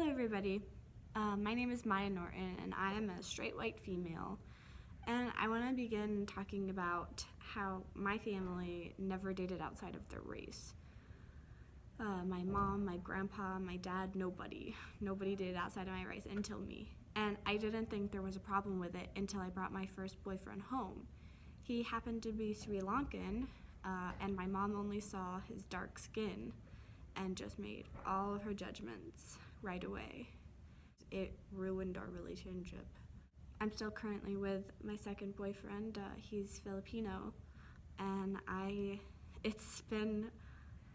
Hello everybody, my name is Maiyah and I am a straight white female, and I want to begin talking about how my family never dated outside of their race. My mom, my grandpa, my dad, nobody dated outside of my race until me, and I didn't think there was a problem with it until I brought my first boyfriend home. He happened to be Sri Lankan, and my mom only saw his dark skin and just made all of her judgments right away. It ruined our relationship. I'm still currently with my second boyfriend. He's Filipino, and it's been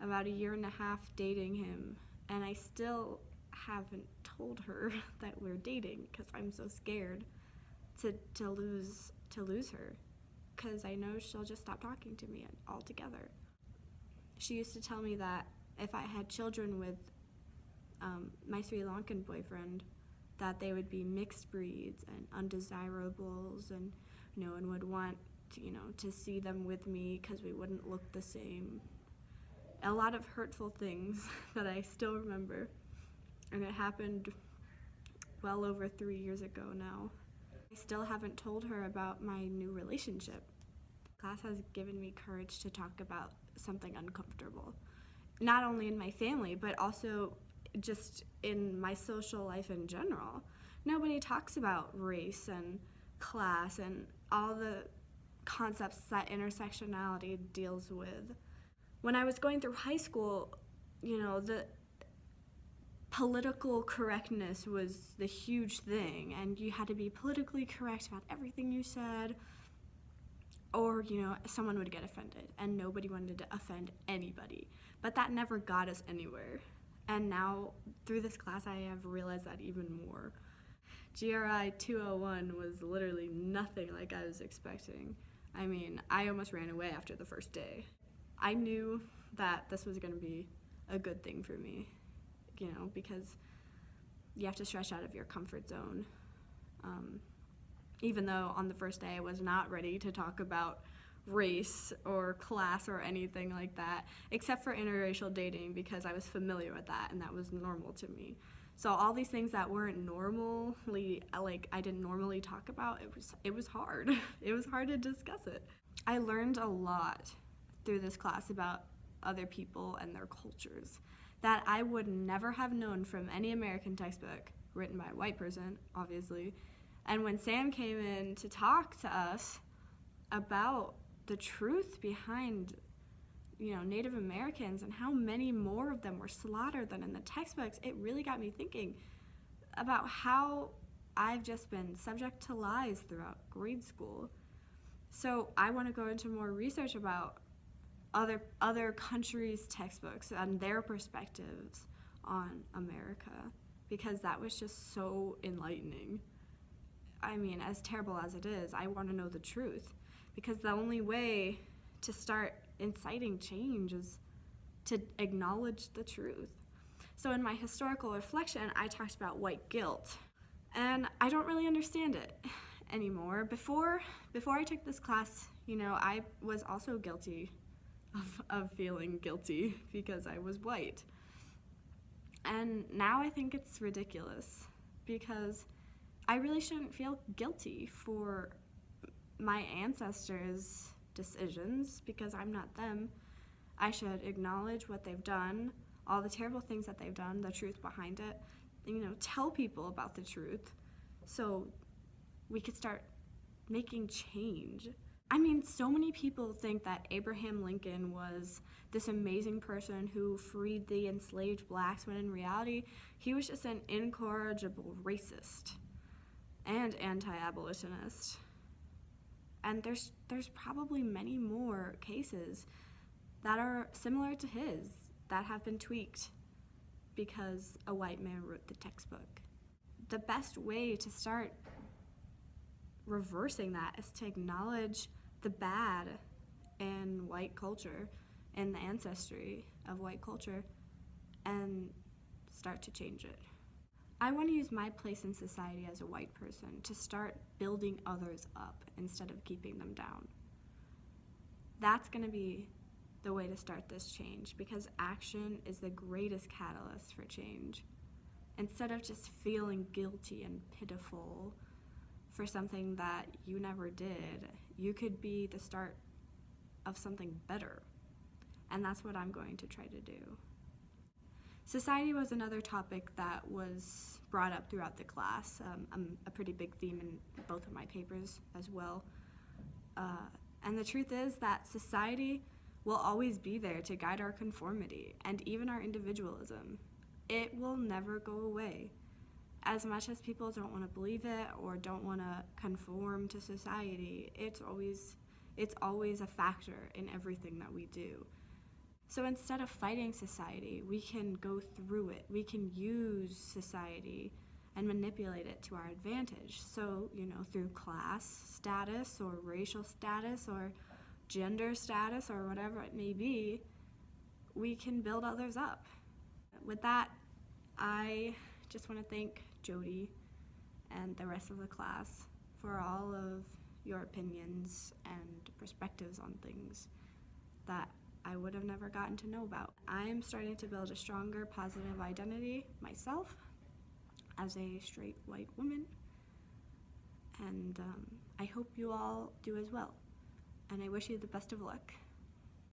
about a year and a half dating him, and I still haven't told her that we're dating because I'm so scared to lose her, because I know she'll just stop talking to me altogether. She used to tell me that if I had children with my Sri Lankan boyfriend, that they would be mixed breeds and undesirables, and no one would want to see them with me because we wouldn't look the same. A lot of hurtful things that I still remember, and it happened well over 3 years ago now. I still haven't told her about my new relationship. Class has given me courage to talk about something uncomfortable, not only in my family, but also just in my social life in general. Nobody talks about race and class and all the concepts that intersectionality deals with. When I was going through high school, the political correctness was the huge thing, and you had to be politically correct about everything you said, or someone would get offended, and nobody wanted to offend anybody. But that never got us anywhere. And now, through this class, I have realized that even more. GRI 201 was literally nothing like I was expecting. I mean, I almost ran away after the first day. I knew that this was going to be a good thing for me, because you have to stretch out of your comfort zone. Even though on the first day I was not ready to talk about race or class or anything like that, except for interracial dating, because I was familiar with that and that was normal to me. So all these things that weren't normally, I didn't normally talk about, it was hard. It was hard to discuss it. I learned a lot through this class about other people and their cultures that I would never have known from any American textbook written by a white person, obviously. And when Sam came in to talk to us about the truth behind Native Americans and how many more of them were slaughtered than in the textbooks, it really got me thinking about how I've just been subject to lies throughout grade school. So I want to go into more research about other countries' textbooks and their perspectives on America, because that was just so enlightening. I mean, as terrible as it is, I want to know the truth, because the only way to start inciting change is to acknowledge the truth. So in my historical reflection, I talked about white guilt, and I don't really understand it anymore. Before I took this class, I was also guilty of feeling guilty because I was white. And now I think it's ridiculous, because I really shouldn't feel guilty for my ancestors' decisions, because I'm not them. I should acknowledge what they've done, all the terrible things that they've done, the truth behind it, tell people about the truth so we could start making change. I mean, so many people think that Abraham Lincoln was this amazing person who freed the enslaved blacks, when in reality, he was just an incorrigible racist and anti-abolitionist. And there's probably many more cases that are similar to his that have been tweaked because a white man wrote the textbook. The best way to start reversing that is to acknowledge the bad in white culture and the ancestry of white culture and start to change it. I want to use my place in society as a white person to start building others up instead of keeping them down. That's going to be the way to start this change, because action is the greatest catalyst for change. instead of just feeling guilty and pitiful for something that you never did, you could be the start of something better. And that's what I'm going to try to do. Society was another topic that was brought up throughout the class. A pretty big theme in both of my papers as well. And the truth is that society will always be there to guide our conformity and even our individualism. It will never go away. As much as people don't want to believe it or don't want to conform to society, it's always a factor in everything that we do. So instead of fighting society, we can go through it. We can use society and manipulate it to our advantage. So, through class status or racial status or gender status or whatever it may be, we can build others up. With that, I just want to thank Jody and the rest of the class for all of your opinions and perspectives on things that I would have never gotten to know about. I'm starting to build a stronger, positive identity myself as a straight white woman, and I hope you all do as well. And I wish you the best of luck.